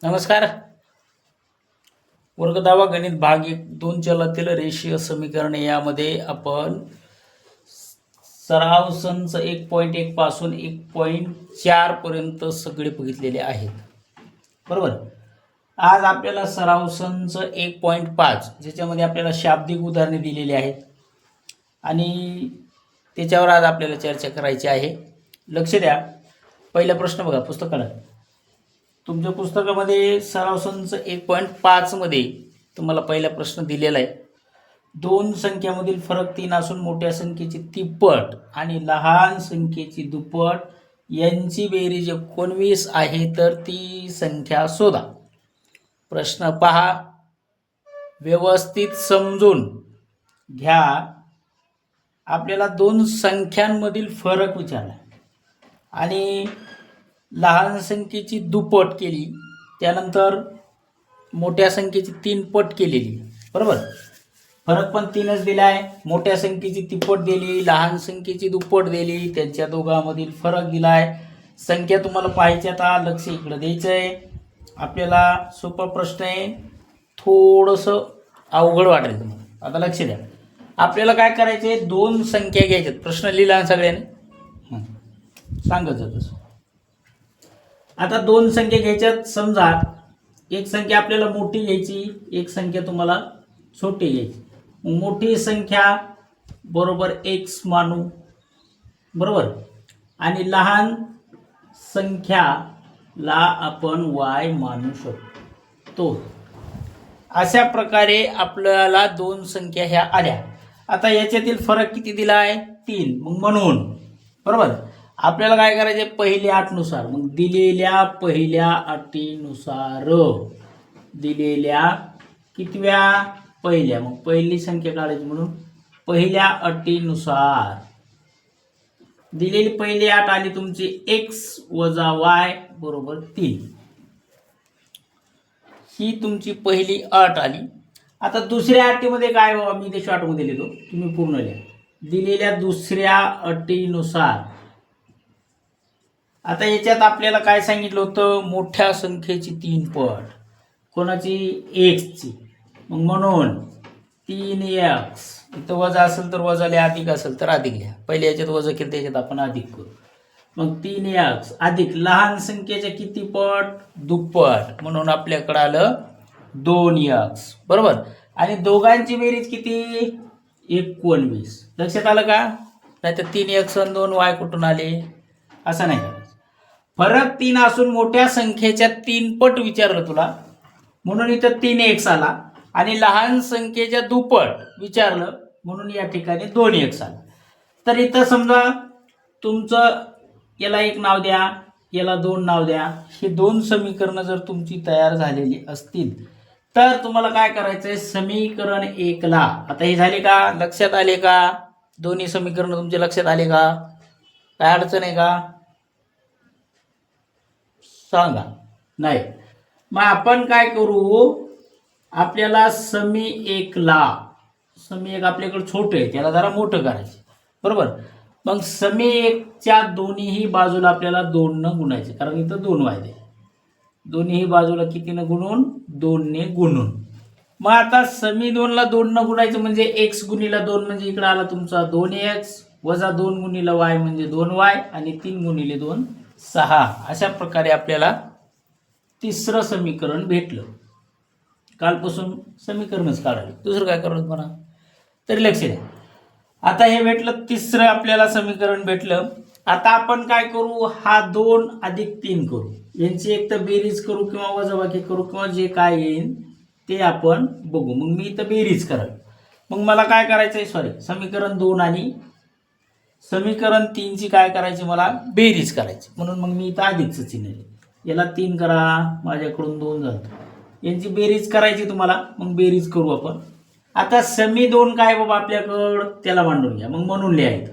नमस्कार. वर्ग 10 गणित भाग 1 दोन चलातील रेषीय समीकरण यामध्ये आपण सराव संच 1.1 पासून 1.4 पर्यंत सगळे बघितलेले आहेत. बरोबर. आज आपल्याला सराव संच 1.5 ज्याच्यामध्ये आपल्याला शाब्दिक उदाहरणे दिलेली आहेत आणि त्याच्यावर आज आपल्याला चर्चा करायची आहे. लक्ष द्या. पहिला प्रश्न बघा पुस्तकाला. तुमच्या पुस्तकामध्ये सराव संच 1.5 मध्ये तुम्हाला पहिला प्रश्न दिलेला आहे. दोन संख्यामधील फरक 3 असून मोठ्या संख्येची तिप्पट आणि लहान संख्येची दुप्पट यांची बेरीज 19 आहे, तर ती संख्या शोधा. प्रश्न पहा, व्यवस्थित समजून घ्या. आपल्याला दोन संख्यांमधील फरक विचारला आणि लहान संख्येची दुप्पट केली, त्यानंतर मोठ्या संख्येची 3 पट केलेली. बरोबर. फरक पण 3च दिला आहे. मोठ्या संख्येची तिप्पट दिली, लहान संख्येची दुप्पट दिली, त्यांच्या दोघांमधील फरक दिला आहे. संख्या तुम्हाला पाहायच्या. आता लक्ष इकडे द्यायचं आहे. आपल्याला सोपा प्रश्न आहे, थोडंसं अवघड वाटेल तुम्हाला. आता लक्ष द्या. आपल्याला काय करायचं आहे, दोन संख्या घ्यायच्यात. प्रश्न लिहिला सगळ्यांनी, सांगत जातच. आता दोन संख्या घ्यायच्यात. समजा एक संख्या आपल्याला मोठी घ्यायची, एक संख्या तुम्हाला छोटी घ्यायची. मोठी संख्या बरोबर x मानू. बरोबर. आणि लहान संख्याला आपण y मानू शकतो. अशा प्रकारे आपल्याला दोन संख्या ह्या आल्या. आता याच्यातील फरक किती दिला आहे, 3. मग म्हणून बरोबर आपल्याला काय करायचे, पहिल्या अटीनुसार. मग दिलेल्या पहिल्या अटीनुसार, दिलेल्या कितव्या, पहिल्या. मग पहिली संख्या काढायची. म्हणून पहिल्या अटीनुसार दिलेली पहिली अट आली तुमची x वजा y बरोबर 3. ही तुमची पहिली अट आली. आता दुसऱ्या अटीमध्ये काय बाबा, मी ते शॉर्टमध्ये लिहितो, तुम्ही पूर्ण लिहा. दिलेल्या दुसऱ्या अटीनुसार आता याच्यात आपल्याला काय सांगितलं होतं, मोठ्या संख्येची 3 पट. कोणाची, x ची. मग म्हणून 3x. इथं वजा असेल तर वजा लिहा, अधिक असेल तर अधिक लिहा. पहिले याच्यात वजा केलं, त्याच्यात आपण अधिक करू. मग 3x अधिक लहान संख्येच्या किती पट, दुप्पट. म्हणून आपल्याकडे आलं 2x. बरोबर. आणि दोघांची बेरीज किती, 19. लक्षात आलं का. नाही तर 3x आणि 2y कुठून आले, असं नाही करायचं. फरक 3 असून मोठ्या संख्येच्या 3 पट विचारलं तुला, म्हणून इथं 3x आला. आणि लहान संख्येच्या दुप्पट विचारलं, म्हणून या ठिकाणी 2x आला. तर इथं समजा तुमचं याला 1 नाव द्या, याला 2 नाव द्या. हे दोन समीकरणं जर तुमची तयार झालेली असतील तर तुम्हाला काय करायचंय, समीकरण 1 ला. आता हे झाले का, लक्षात आले का, दोन्ही समीकरण तुमच्या लक्षात आले का, काय अडचण आहे का, सांगा. नाही. मग आपण काय करू, आपल्याला समी 1 ला, समी 1 आपल्याकडे छोटं आहे, त्याला जरा मोठं करायचं. बरोबर. मग समी 1 च्या दोन्हीही बाजूला आपल्याला 2 न गुणायचे, कारण इथं 2 वायदे. दोन्ही बाजूला कितीनं गुणून, 2 ने गुणून. मग आता समी 2 ला 2 न गुणायचं म्हणजे x गुणिला 2 म्हणजे इकडे आला तुमचा 2x वजा 2 गुणिला y म्हणजे 2y आणि 3 गुणिले 2 6. अशा प्रकारे आपल्याला तिसरं समीकरण भेटलं. कालपासून समीकरणच काढावे, दुसरं काय करावं म्हणा. तरी लक्ष द्या. आता हे भेटलं, तिसरं आपल्याला समीकरण भेटलं. आता आपण काय करू, हा 2 अधिक 3 करू. यांची एक तर बेरीज करू किंवा वजाबाकी करू किंवा जे काय येईल ते आपण बघू. मग मी इथं बेरीज करावी. मग मला काय करायचंय, सॉरी, समीकरण 2 आणि समीकरण 3 ची काय करायची, मला बेरीज करायची. म्हणून मग मी इथं अधिकचं चिन्ह लिहिलं. याला 3 करा, माझ्याकडून 2 झालं. यांची बेरीज करायची तुम्हाला. मग बेरीज करू आपण. आता समी 2 काय बाबा आपल्याकडं, त्याला मांडून घ्या. मग म्हणून लिहायचं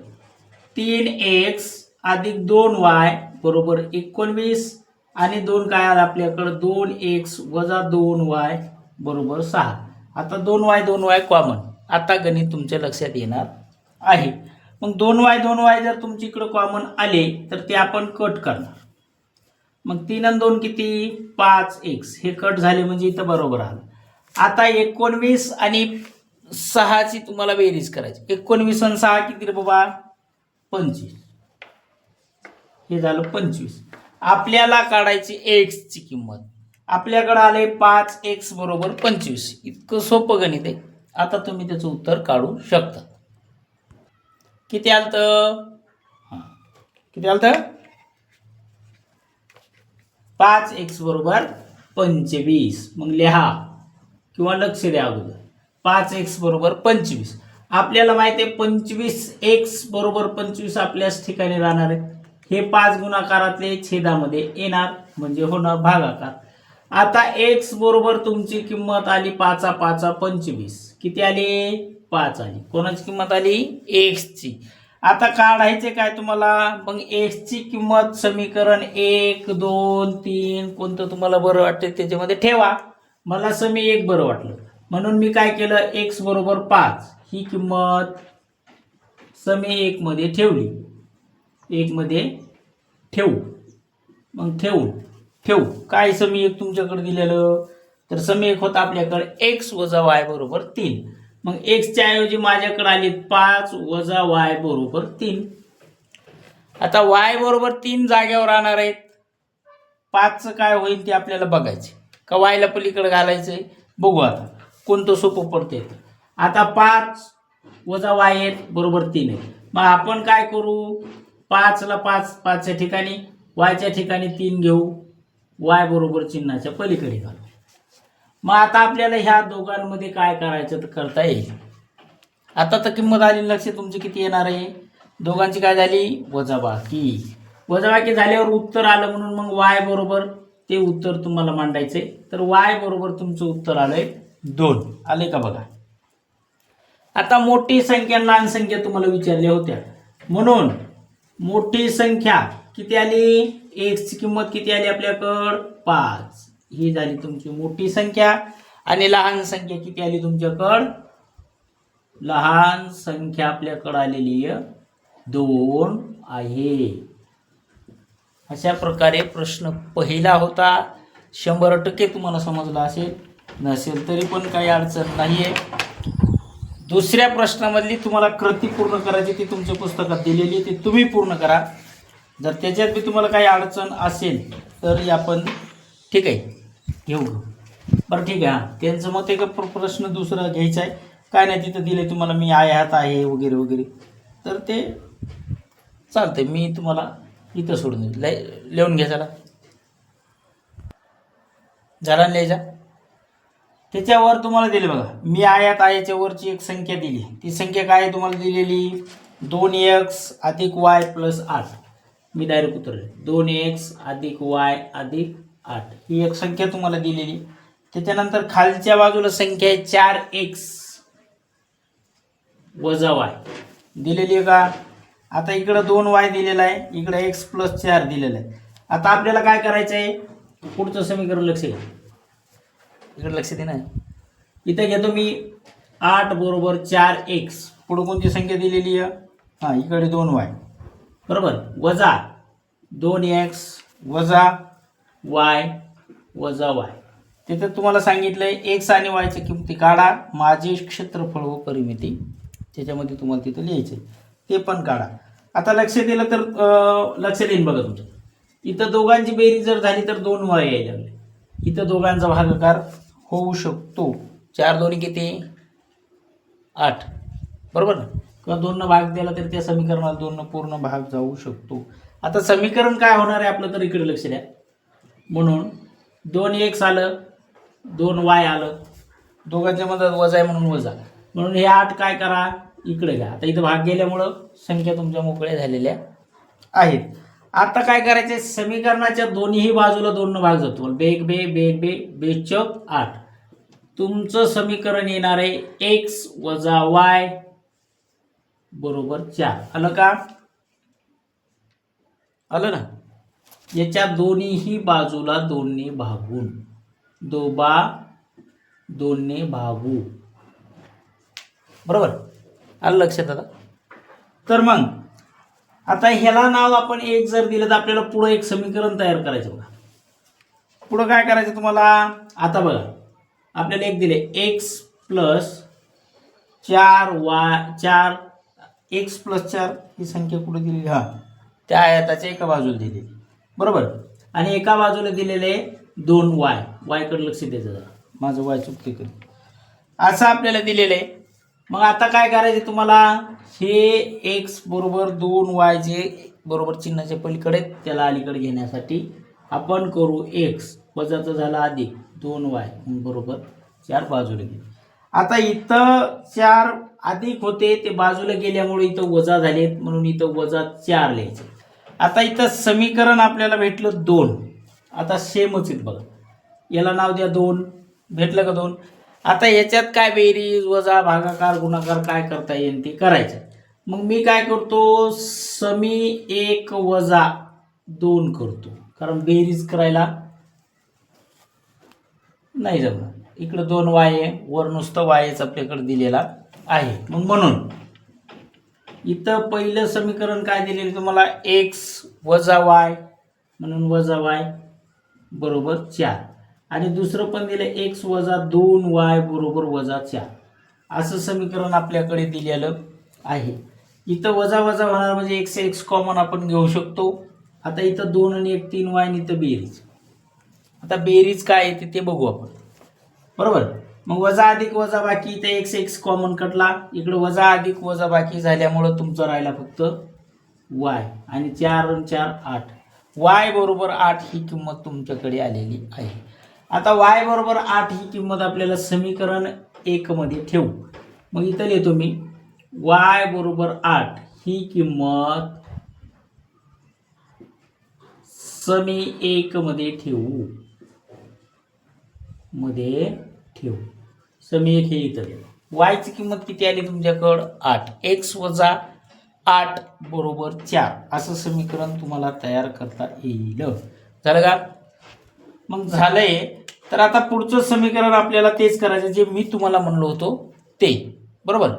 3x अधिक 2y बरोबर 19 आणि 2 काय आलं आपल्याकडं, 2x वजा 2y बरोबर 6. आता 2y कॉमन. आता गणित तुमच्या लक्षात येणार आहे. मग 2y जर तुमच्या इकडे कॉमन आले तर ते आपण कट करणार. मग 3 आणि 2 किती 5x, हे कट झाले म्हणजे इथं बरोबर आलं. आता 19 आणि 6ची तुम्हाला बेरीज करायची. 19 आणि 6 किती रे बाबा 25, हे झालं 25. आपल्याला काढायची x ची किंमत. आपल्याकडे आले 5x बरोबर 25. इतकं सोपं गणित आहे. आता तुम्ही त्याचं उत्तर काढू शकता. किती आलं? किती आलं? 5x बरोबर 25. मग लिहा किंवा लक्ष द्या अगोदर. 5x बरोबर 25. आपल्याला माहिती आहे 25x बरोबर 25 आपल्याच ठिकाणी राहणार आहे. हे 5 गुणाकारातले छेदामध्ये येणार म्हणजे होणार भागाकार. आता x बरोबर तुमची किंमत आली 5 5 25. किती आली 5 आली. कोणाची किंमत आली x ची. आता काढायचे काय तुम्हाला? मग x ची किंमत समीकरण 1 2 3 कोणतं तुम्हाला बरं वाटतं त्याच्यामध्ये ठेवा. मला समी 1 बरं वाटलं म्हणून मी काय केलं x बरोबर 5 ही किंमत समी 1 मध्ये ठेवली. 1 मध्ये ठेवू. मग ठेवू काय समी 1 तुमच्याकडे दिलेलं तर समी 1 होता आपल्याकडे x वजा y बरोबर 3. मग x च्या ऐवजी माझ्याकडे आली 5 वजा y बरोबर 3. आता y बरोबर 3 जागेवर राहणार आहेत. 5चं काय होईल ते आपल्याला बघायचे का y ला पलीकडे घालायचंय. बघू आता कोणतं सोपं पडते. आता 5 वजा y आहे बरोबर 3 आहे. मग आपण काय करू 5 ला 5 च्या ठिकाणी y च्या ठिकाणी 3 घेऊ. y बरोबर चिन्हाच्या पलीकडे घालू. मग आता आपल्याला ह्या दोघांमध्ये काय करायचं तर करता येईल. आता तर किंमत आली लक्ष तुमची किती येणार आहे. दोघांची काय झाली वजाबाकी. वजाबाकी झाल्यावर उत्तर आलं म्हणून मग y बरोबर ते उत्तर तुम्हाला मांडायचे. तर y बरोबर तुमचं उत्तर आलंय 2. आले का बघा. आता मोठी संख्या लहान संख्या तुम्हाला विचारल्या होत्या म्हणून मोठी संख्या किती आली x ची किंमत किती आली आपल्याकडं 5. ही झाली तुमची मोठी संख्या. आणि लहान संख्या किती आली तुमच्याकडं. लहान संख्या आपल्याकडे आलेली 2 आहे. अशा प्रकारे प्रश्न पहिला होता. 100% तुम्हाला समजला असेल. नसेल तरी पण काही अडचण नाहीये. दुसऱ्या प्रश्नामधली तुम्हाला कृती पूर्ण करायची ती तुमच्या पुस्तकात दिलेली ती तुम्ही पूर्ण करा. जर त्याच्यात बी तुम्हाला काही अडचण असेल तर आपण ठीक आहे घेऊ. बरं ठीक आहे. हां त्यांचं मत एक प्रश्न दुसरा घ्यायचा आहे काय नाही तिथं दिले तुम्हाला मी आयात आहे वगैरे वगैरे तर ते चालतंय. मी तुम्हाला इथं सोडून देईल. लिहून घ्या झाला लिहायचा. त्याच्यावर तुम्हाला दिले बघा मी आयात आयाच्या वरची एक संख्या दिली. ती संख्या काय आहे तुम्हाला दिलेली 2x अधिक y प्लस 8. मी डायरेक्ट उतरले 2x अधिक y अधिक 8 ही एक संख्या तुम्हाला दिलेली. त्याच्यानंतर खालच्या बाजूला संख्या आहे 4x वजा y दिलेली आहे का. आता इकडे 2y दिलेला आहे इकडे x प्लस 4 दिलेला आहे. आता आपल्याला काय करायचं आहे पुढचं समीकरण लक्ष घ्या. इकडे लक्ष दे ना. इथे घेतो मी 8 बरोबर 4x पुढे कोणती संख्या दिलेली आहे हां इकडे 2y बरोबर वजा 2x वजा y वजा y. तिथे तुम्हाला सांगितलंय x आणि y ची किमती काढा. माझे क्षेत्रफळ व परिमिती त्याच्यामध्ये तुम्हाला तिथे लिहायचे ते पण काढा. आता लक्ष दिलं तर लक्ष देईन बघा तुमचं. इथं दोघांची बेरीज जर झाली तर 2y यायला लागले. इथं दोघांचा भागाकार होऊ शकतो. 4 दोन्ही किती 8 बरोबर ना. किंवा 2 भाग दिला तरी त्या समीकरणाला 2 पूर्ण भाग जाऊ शकतो. आता समीकरण काय होणार आहे आपलं तर इकडे लक्ष द्या. म्हणून 2x आलं 2y आलं दोघांच्या मधात वजा आहे म्हणून वजा म्हणून हे 8 काय करा इकडे घ्या. आता इथं भाग गेल्यामुळं संख्या तुमच्या मोकळ्या झालेल्या आहेत. आता काय करायचे समीकरणाच्या दोन्ही बाजूला 2 भाग जातो. बेग बे बेग बे बेचक 8. तुमचं समीकरण येणार आहे x वजा y बरोबर 4. आलं का आलं ना. याच्या दोन्ही बाजूला 2ने भागून 2ने भागू बरोबर आलं लक्षात. आता तर मग आता ह्याला नाव आपण 1 जर दिलं तर आपल्याला पुढे एक समीकरण तयार करायचं बघा. पुढं काय करायचं तुम्हाला, आता बघा आपल्याला एक दिले एक्स प्लस 4 एक्स प्लस 4 ही संख्या कुठे दिलेली, हा त्या आयताच्या एका बाजूला दिलेली, बरोबर. आणि एका बाजूला दिलेले 2 वाय कडे लक्ष द्यायचं जरा, माझं वाय चुकते कधी, असं आपल्याला दिलेलं आहे. मग आता काय करायचं तुम्हाला, हे एक्स बरोबर 2 वाय जे बरोबर चिन्हाच्या पलीकडे त्याला अलीकडे घेण्यासाठी आपण करू एक्स वजाचं झाला अधिक 2 वाय बरोबर 4 बाजूला घे. आता इथं 4 अधिक होते ते बाजूला गेल्यामुळे इथं वजा झाले म्हणून इथं वजा 4 लिहायचे. आता इथं समीकरण आपल्याला भेटलं 2. आता सेमच आहेत बघा, याला नाव द्या 2, भेटलं का 2. आता याच्यात काय बेरीज वजा भागाकार गुणाकार काय करता येईल ते करायचं. मग मी काय करतो, समी 1 वजा 2 करतो, कारण बेरीज करायला नाही जमणार. इकडं 2 वाय आहे, वर नुसतं वायच आपल्याकडे दिलेला आहे. मग म्हणून इथं पहिलं समीकरण काय दिलेलं तुम्हाला, एक्स वजा वाय म्हणून वजा वाय बरोबर 4, आणि दुसरं पण दिलं एक्स वजा 2 वाय बरोबर वजा 4, असं समीकरण आपल्याकडे दिलेलं आहे. इथं वजा वजा होणार म्हणजे एक्स कॉमन आपण घेऊ शकतो. आता इथं 2 आणि 1 3 वाय आणि इथं बेरीज. आता बेरीज काय येते ते बघू आपण, बरोबर. मग वजा अधिक वजा बाकी, इथे एक्स कॉमन कटला, इकडे वजा अधिक वजा बाकी झाल्यामुळं तुमचं राहिला फक्त वाय, आणि 4 आणि 4 8, वाय बरोबर 8 ही किंमत तुमच्याकडे आलेली आहे. आता वाय बरोबर 8 ही किंमत आपल्याला समीकरण 1 मध्ये ठेवू. मग इथं लिहितो मी वाय बरोबर 8 ही किंमत समी 1 मध्ये ठेवू, समी 1 हे इथं लिहू. वायची किंमत किती आली तुमच्याकडं 8, एक्स वजा 8 बरोबर 4, असं समीकरण तुम्हाला तयार करता येईल. झालं का. मग झालंय, तर आता पुढचं समीकरण आपल्याला तेच करायचं जे मी तुम्हाला म्हणलो होतो ते, बरोबर.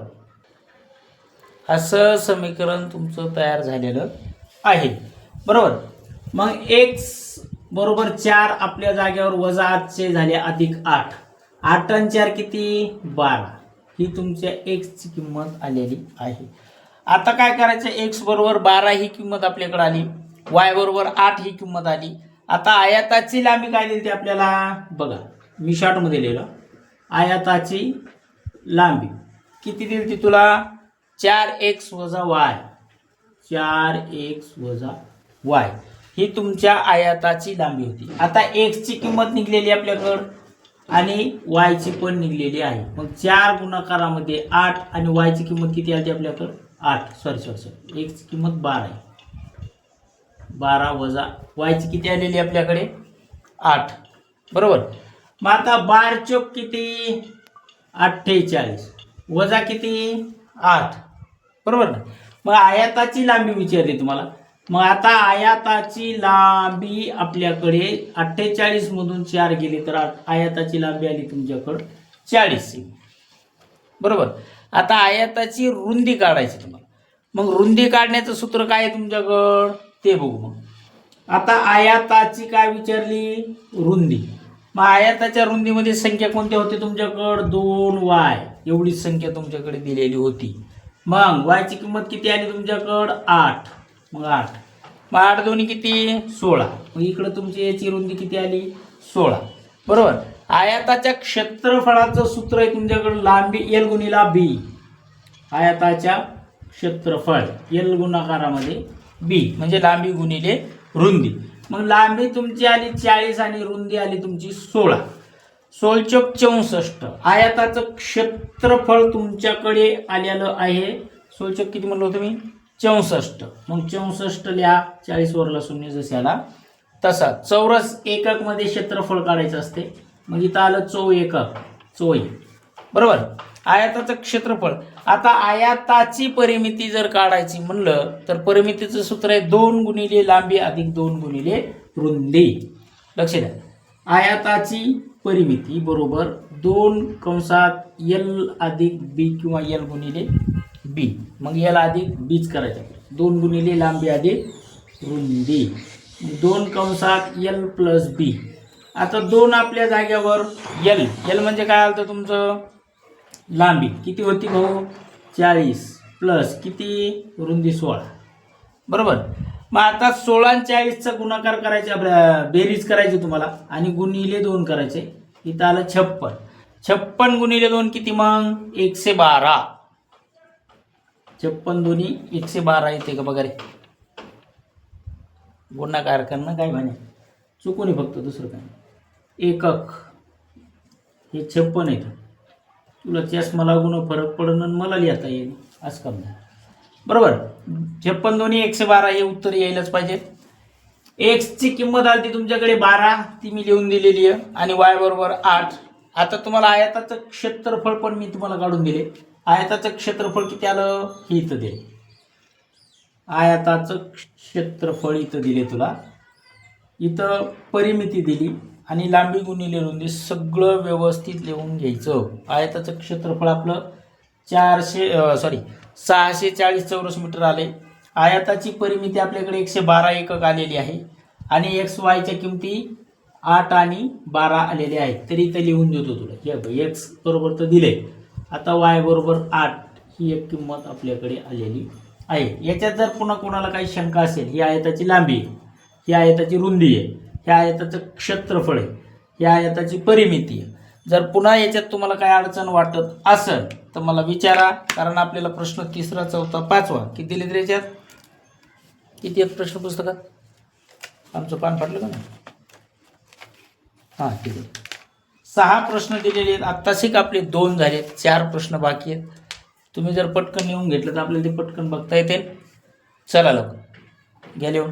असं समीकरण तुमचं तयार झालेलं आहे, बरोबर. मग एक्स बरोबर 4 आपल्या जागेवर वजा 8 झाले अधिक 8, 8 आणि 4 किती 12, ही तुमच्या एक्सची किंमत आलेली आहे. आता काय करायचं, एक्स बरोबर 12 ही किंमत आपल्याकडे आली, वाय बरोबर 8 ही किंमत आली. आता आयताची लांबी काय दिली ती आपल्याला बघा, मी शॉर्टमध्ये लिहिलं, आयताची लांबी किती दिली ती तुला 4x वजा वाय, 4x वजा वाय ही तुमच्या आयताची लांबी होती. आता एक्सची किंमत निघलेली आपल्याकडं आणि वायची पण निघलेली आहे. मग 4 गुणाकारामध्ये 8 आणि वायची किंमत किती आली आपल्याकडं 8, सॉरी एक्सची किंमत 12 आहे, 12 वजा वायची किती आलेली आपल्याकडे 8, बरोबर. मग आता 12 चौक किती 48 वजा किती 8, बरोबर ना. मग आयताची लांबी विचारली तुम्हाला. मग आता आयताची लांबी आपल्याकडे 48 मधून 4 गेली तर आयताची लांबी आली तुमच्याकडं 40, बरोबर. आता आयताची रुंदी काढायची तुम्हाला. मग रुंदी काढण्याचं सूत्र काय आहे तुमच्याकडं ते बघू. मग आता आयताची काय विचारली रुंदी. मग आयताच्या रुंदीमध्ये संख्या कोणत्या होते तुमच्याकडं 2 वाय एवढी संख्या तुमच्याकडे दिलेली होती. मग वायची किंमत किती आली तुमच्याकडं 8, मग 8 दोन्ही किती 16, मग इकडं तुमची याची रुंदी किती आली 16, बरोबर. आयताच्या क्षेत्रफळाचं सूत्र आहे तुमच्याकडं लांबी एल गुणिला बी, आयताच्या क्षेत्रफळ एल गुणाकारामध्ये बी म्हणजे लांबी गुणिले रुंदी. मग लांबी तुमची आली 40 आणि रुंदी आली तुमची 16, 16 चौक 64. आयताचं क्षेत्रफळ तुमच्याकडे आलेलं आहे 16 चौक किती म्हणलं होतं मी 64, मग 64 लिहा, 40 वरला शून्य जसे आला तसा. चौरस एकक मध्ये क्षेत्रफळ काढायचं असते, मग इथं आलं चौ एकक चोई, बरोबर. आयताचं क्षेत्रफळ. आता आयताची परिमिती जर काढायची म्हणलं तर परिमितीचं सूत्र आहे 2 गुणिले लांबी अधिक 2 गुणिले रुंदी. लक्ष द्या, आयताची परिमिती बरोबर 2 कंसात एल अधिक बी किंवा एल गुणिले बी, मग एल अधिक बीच करायचं, 2 गुणिले लांबी अधिक रुंदी, 2 कंसात एल प्लस बी आता 2 आपल्या जागेवर एल एल म्हणजे काय आलं तुमचं लांबी किती होती भाऊ 40 प्लस किती रुंदी 16 बरोबर. मग आता 16 आणि 40चा गुणाकार करायचा बेरीज करायची तुम्हाला आणि गुणिले 2 करायचे. इथं आलं 56 56 गुणिले 2 किती मग 112 56 दोन्ही 112 येते का बघा रे. गुणाकार करणं काय म्हणे चुकून फक्त दुसरं काय एकक हे 56 येतं. तुला चष्मा लागून फरक पडणं आणि मला लिहिता येईल असं काम नाही बरोबर. 56 दोन्ही 112 हे उत्तर यायलाच पाहिजे. एक्सची किंमत आली ती तुमच्याकडे 12 ती मी लिहून दिलेली आहे आणि वाय बरोबर 8. आता तुम्हाला आयताचं क्षेत्रफळ पण मी तुम्हाला काढून दिले. आयताचं क्षेत्रफळ किती आलं हे इथं दिले. आयताचं क्षेत्रफळ इथं दिले तुला. इथं परिमिती दिली आणि लांबी गुणिले रुंदी सगळं व्यवस्थित लिहून घ्यायचं. आयताचं क्षेत्रफळ आपलं 640 चौरस मीटर आले. आयताची परिमिती आपल्याकडे 112 एकक आलेली आहे आणि एक्स वायच्या किमती 8 आणि 12 आलेले आहेत. तरी इथं लिहून देतो तुला हे एक्स बरोबर तर दिले. आता वाय बरोबर 8 ही एक किंमत आपल्याकडे आलेली आहे. याच्यात जर पुन्हा कोणाला काही शंका असेल ही आयताची लांबी आहे, ही आयताची रुंदी आहे, ह्या आयताचं क्षेत्रफळ आहे, ह्या आयताची परिमिती आहे. जर पुन्हा याच्यात तुम्हाला काय अडचण वाटत असेल तर मला विचारा. कारण आपल्याला प्रश्न 3रा 4था 5वा किती दिले तरी याच्यात किती आहेत प्रश्न पुस्तकात. आमचं पान फाटलं का नाही. हां ठीक आहे 6 प्रश्न दिलेले आहेत. आत्ताशिक आपले 2 झालेत. 4 प्रश्न बाकी आहेत. तुम्ही जर पटकन येऊन घेतलं तर आपल्याला ते पटकन बघता येतील. चला लवकर घ्या लिहून.